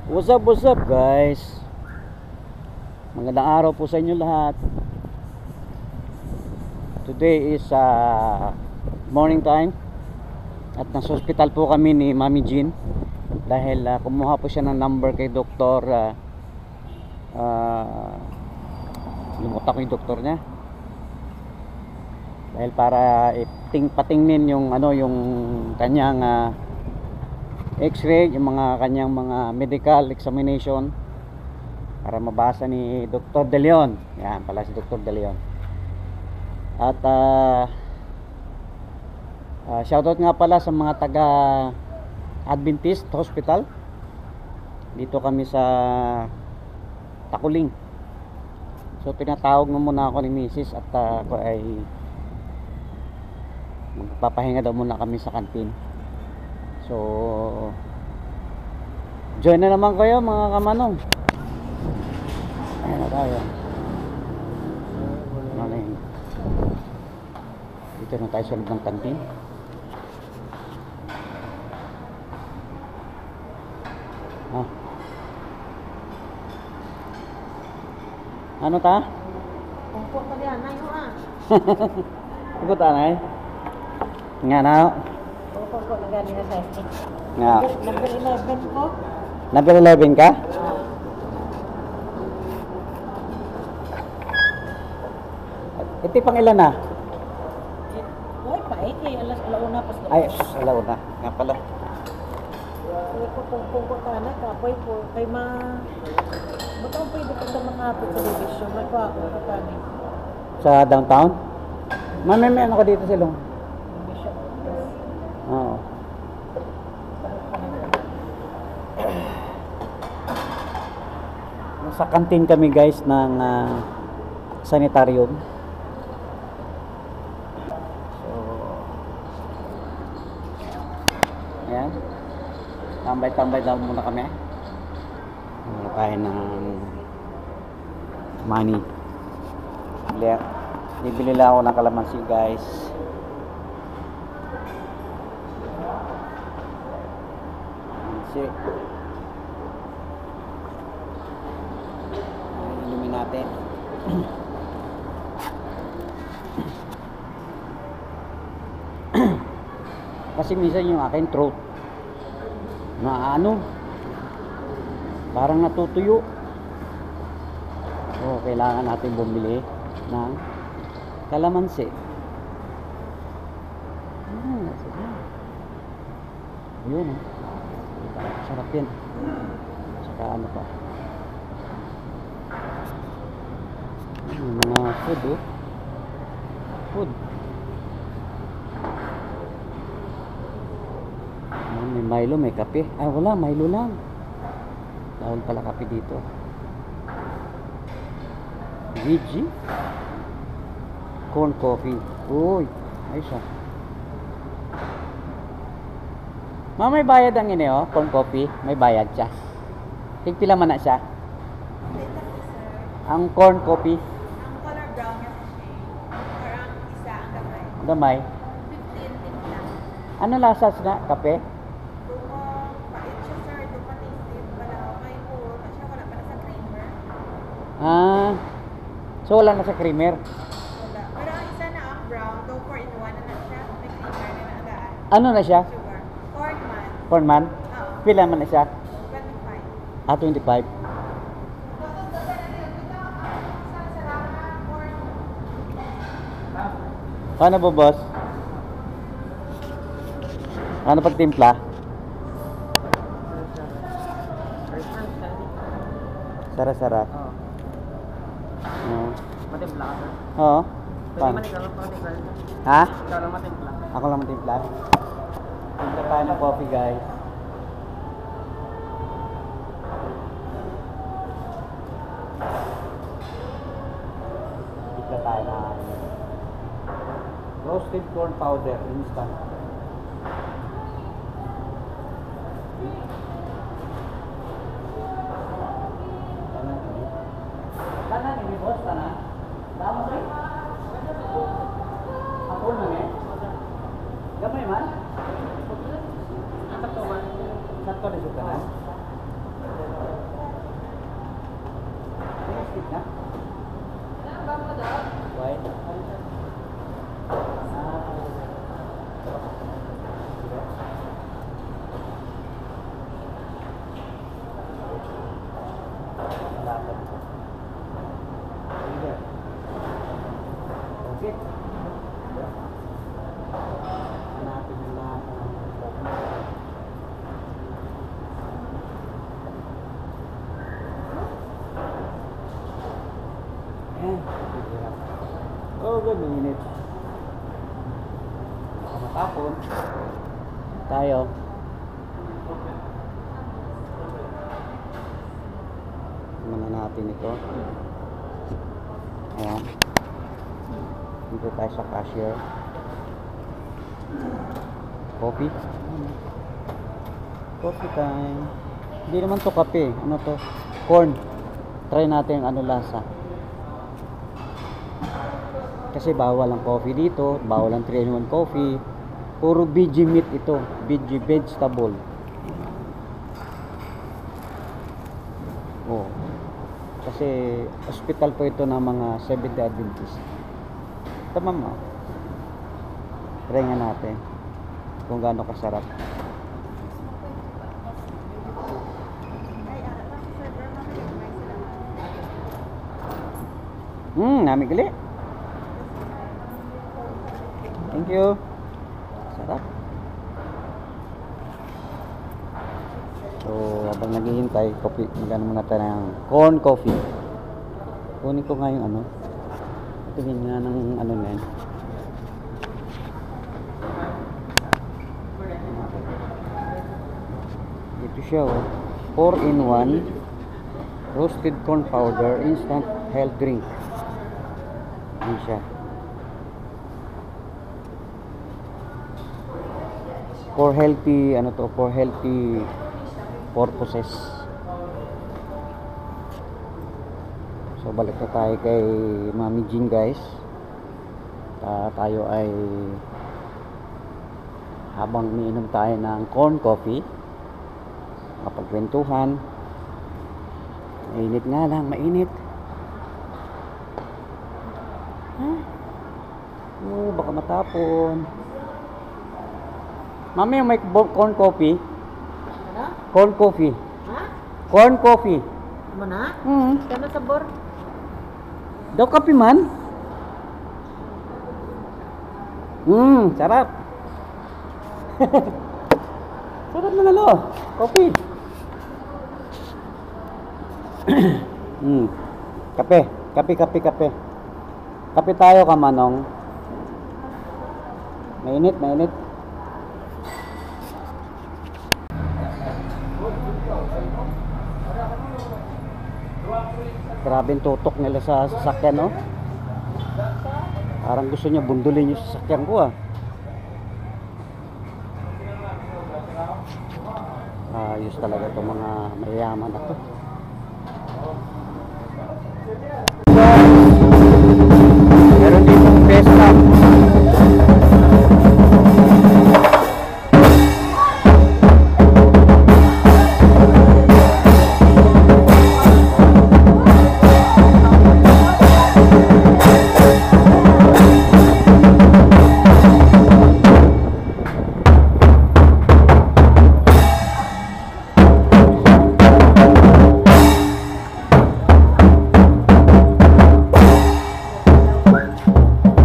What's up guys? Magandang araw po sa inyo lahat. Today is morning time. At nasa hospital po kami ni Mami Jean. Dahil kumuha po siya ng number kay doktor. Limutan ko yung doktor niya. Dahil para patingnin yung yung kanyang x-ray, yung mga kanyang mga medical examination para mabasa ni Dr. De Leon. Yan pala si Dr. De Leon. At shoutout nga pala sa mga taga Adventist Hospital. Dito kami sa Takuling. So tinatawag mo muna ako ni Mrs. at ako ay magpapahinga daw muna kami sa kantin. So join na naman kayo mga kamanong. Ayan na tayo. Dito na tayo sa loob ng kantin. Ano ta? Pungkot pa diyan, nay ho ah. Ikot anay. Nga na. Pungkot na gani na sa akin. Nga. Number 11 ko. Number 11 ka? Ito pang ilan na? Oy, pa kay alas alauna pas. Ay, alauna. Nga pala. Ko pungkot na kapoy po kay Baka pwede ko sa mga hapon sa division. Magpa ako kapani. Sa downtown? May ano ka dito silong? Division. Oo. Sa kantin kami guys ng sanitarium. So ayan. Tambay-tambay daw muna kami. Muna tayo ng money. Bibili lang ako ng kalamansi guys. Kalamansi. Inumin natin. Kasi minsan yung aking throat na parang natutuyo. So kailangan natin bumili ng kalamansi. Yun sarap yan. Saka ano pa, mga food food. May Milo, may kape. Ay wala, Milo lang. Dahil pala kape dito. VG corn coffee. Uy, ayos ah. May bayad ang ini corn coffee. May bayad siya. Tigpila man na siya. Ang corn coffee. Ang color brown niya sa shade. Parang isa ang gamay. Gamay. 15 din lang. Ano lasa na kape? Pait siya sir, dumating pala may puro at siya wala pala sa creamer. So wala na sa creamer. Wala. Pero ang isa na ang brown, though 4-in-1 na siya. May creamer na naadaan. Ano na siya? Sugar. Corn man. Corn man? Oo. Pila man na siya? 25. 25. Paano po boss? Ano pagtimpla? Sara-sara. Oo. Matimpla ka, sir? Oo. Pwede Paano? man ikaw lang matimpla. Ha? Ikaw lang matimpla. Ako lang matimpla. Timpla tayo ng coffee guys. Timpla tayo ng roasted corn powder instant. Tanan ini bos tanan. Damo sir. Ako na eh. Gamay man. Sakto man. Sakto ni suka na. Plastic na? White? Okay. Hanapin yung lahat ng ayan. Oh, good minute. Baka matapon. Tayo. Muna natin ito. Ayan. Dito tayo sa cashier. Coffee. Coffee time. Hindi naman to kape. Ano to? Corn. Try natin ang ano lasa. Kasi bawal ang coffee dito. Bawal ang 3-in-1 coffee. Puro veggie meat ito. Veggie vegetable. Oh. Kasi hospital po ito ng mga Seventh-day Adventist. Tama mo. Try nga natin kung gaano kasarap. Namigli. Thank you. Sarap. So, habang naghihintay, magano muna tayo ng corn coffee. Kunin ko nga yung ano. Tingin nga ng ano na yan. Ito siya oh. 4-in-1 roasted corn powder instant health drink. Yan siya. For healthy, ano to, for healthy purposes. So balik na tayo kay Mami Jean guys. Tayo ay habang umiinom tayo ng corn coffee, kapagkwentuhan. Mainit nga lang, mainit. Oh, baka matapon. Mami, may corn coffee. Ano? Corn coffee. Ha? Corn coffee. Ano na? Mm. Kano sabor? Daw kape man. Sarap. Sarap na nalo. Coffee. Kape. Kape. Kape tayo ka manong. Mainit. Grabe yung tutok nila sa sasakyan, no? Parang gusto niya bundulin yung sasakyan ko, ah. Ayos talaga itong mga mayayaman na to. Meron ditong Vespa.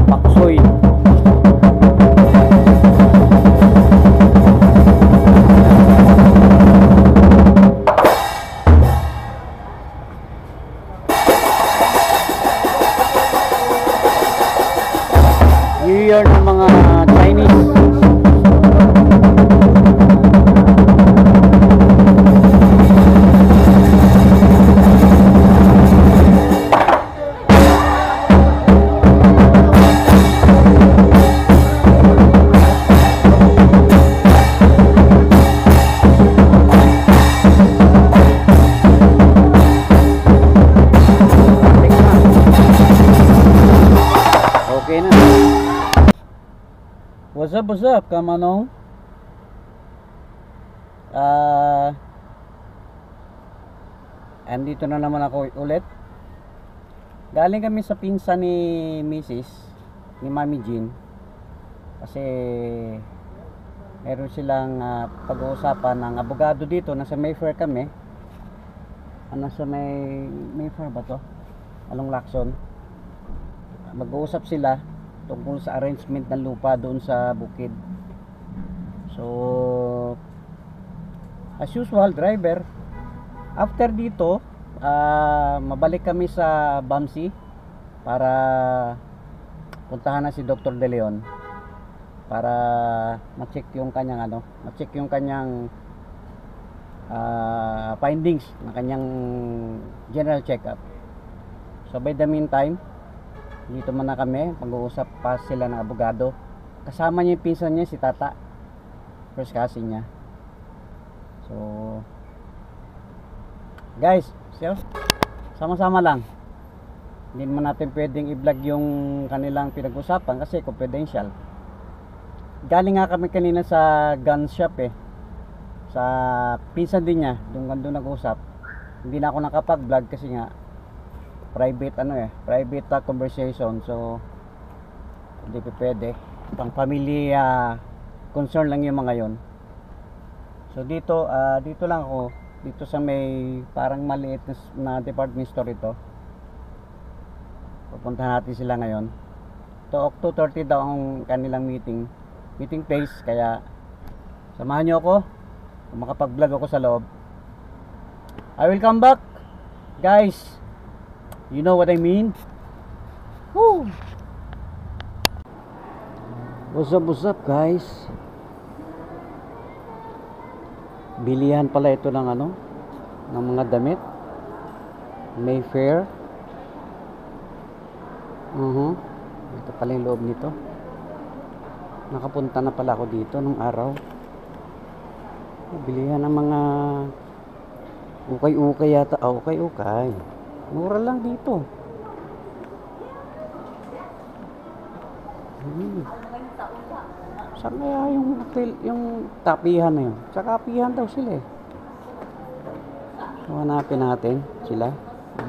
Paksoy. New Year ng mga Chinese. Okay na. What's up, Kamanong? Andito na naman ako ulit. Galing kami sa pinsan ni Mrs. ni Mami Jean. Kasi meron silang pag-uusapan ng abogado dito. Nasa Mayfair kami. Nasa Mayfair ba to? Along Lacson. Mag-uusap sila tungkol sa arrangement ng lupa doon sa bukid. So as usual, driver. After dito, mabalik kami sa Bamsi para puntahan na si Dr. De Leon para ma-check yung kanyang ma-check yung kanyang findings ng kanyang general check-up. So by the meantime, dito muna kami, mag-uusap pa sila ng abogado. Kasama niya yung pinsan niya, si Tata, first cousin niya. So guys, sama-sama lang. Hindi naman natin pwedeng i-vlog yung kanilang pinag-usapan kasi confidential. Galing nga kami kanina sa gun shop sa pinsan din niya, doon nag-usap. Hindi na ako nakapag-vlog kasi nga private private conversation. So hindi pa pwede. Pang family concern lang yung mga yon. So dito lang ako, dito sa may parang maliit na department store ito. Pupuntahan natin sila ngayon. 2:30 daw ang kanilang meeting place, kaya samahan niyo ako kung makapag-vlog ako sa loob. I will come back, guys. You know what I mean? Woo! What's up guys? Bilihan pala ito ng ng mga damit. Mayfair. Ito pala yung loob nito. Nakapunta na pala ako dito nung araw. Bilihan ng mga ukay-ukay yata. Ukay-ukay. Mura lang dito. Saan kaya yung tapihan na yun? Sa kapihan daw sila So, hanapin natin sila.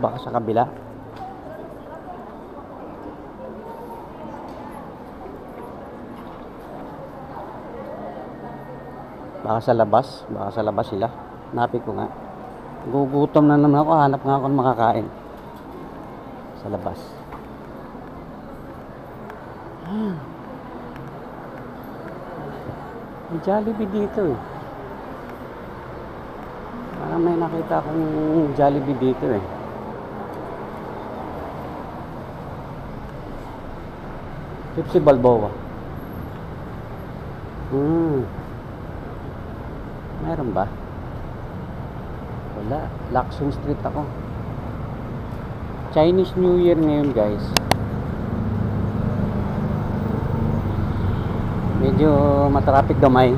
Baka sa kabila. Baka sa labas sila. Hanapin ko nga. Gugutom na naman ako. Hanap nga ako ng makakain. Sa labas. May Jollibee dito Parang may nakita akong Jollibee dito Pepsi Balboa. Meron ba? Wala. Lacson Street ako. Chinese New Year ngayon guys. Medyo matraffic gamay.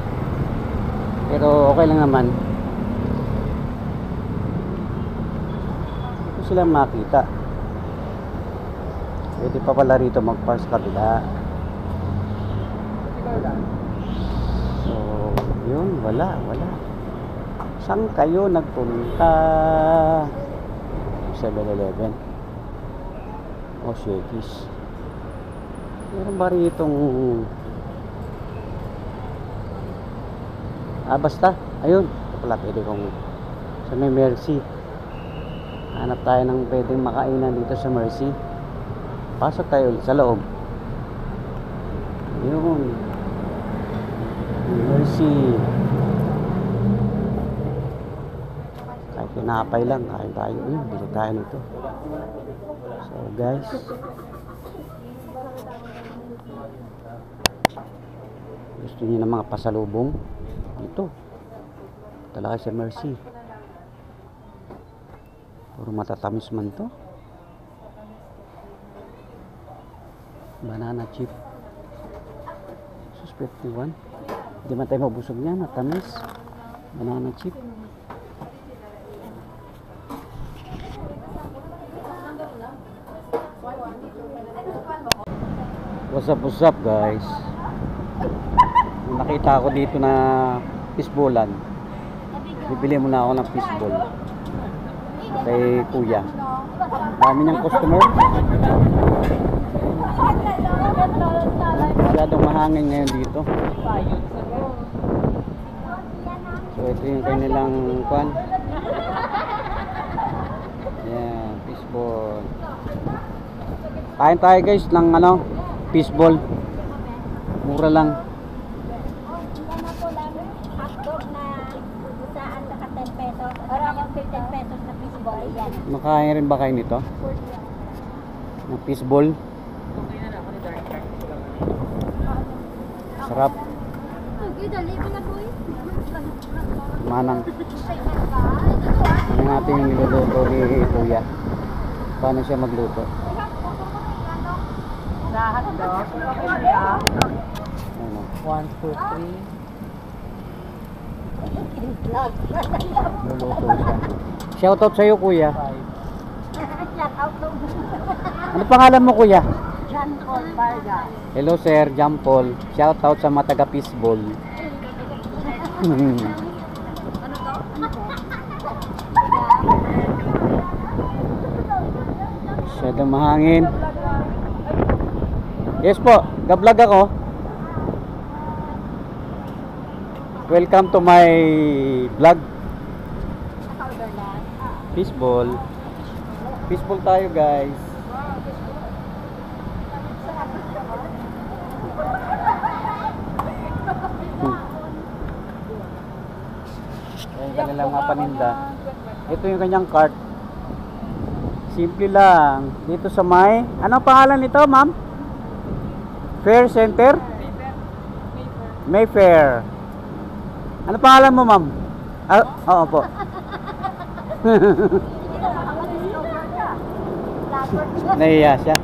Pero okay lang naman. Ito sila makita. Pwede pa pala rito magpas kabila. So, yun, wala. Saan kayo nagpunta? 7-Eleven. O Shakey's. Meron ba ritong basta, ayun, ito pala pwede kong sa may Mercy. Hanap tayo ng pwedeng makainan dito sa Mercy. Pasok tayo ulit sa loob. Yun, Mercy. Kahit pinapay lang, kain tayo. Bili tayo nito. So guys, gusto niyo ng mga pasalubong? Ito talaga sa Mercy. Puro matatamis man to. Banana chip. Sus 51. Hindi man tayo mabusog niya. Matamis. Banana chip. What's up guys? Nakita ako dito na fishballan. Bibili muna ako ng fishball. kay kuya. Dami niyang customer. Masyadong mahangin ngayon dito. So ito yung kanilang kwan. Yan, fishball. Kain tayo guys ng ano, fishball. Mura lang. Ano po lang, hotdog na saan saka 10 pesos. Parang yung 15 pesos na fishball. Yan. Makain rin ba kayo nito? Ng fishball. Okay na ako ni Dark Card. Sarap. Okay, dali mo na po eh. Manang. Ano natin yung niluluto ni kuya. Paano siya magluto? Sa hotdog, okay siya. Ano? 1, 2, 3. Luluto siya. Shoutout sa'yo kuya. 5. Shout out to Ano pangalan mo kuya? John Paul Vargas. Hello sir, Jampol. Shoutout sa mga taga fishball. Masyadong mahangin. Yes po, gablog ako. Welcome to my vlog. Fishball. Fishball tayo guys. Ayan yung kanilang mga paninda. Ito yung kanyang cart. Simple lang. Dito sa may, anong pangalan nito ma'am? Fair Center? Mayfair. Ano pangalan mo ma'am? Ah, oo po. Nahiya siya.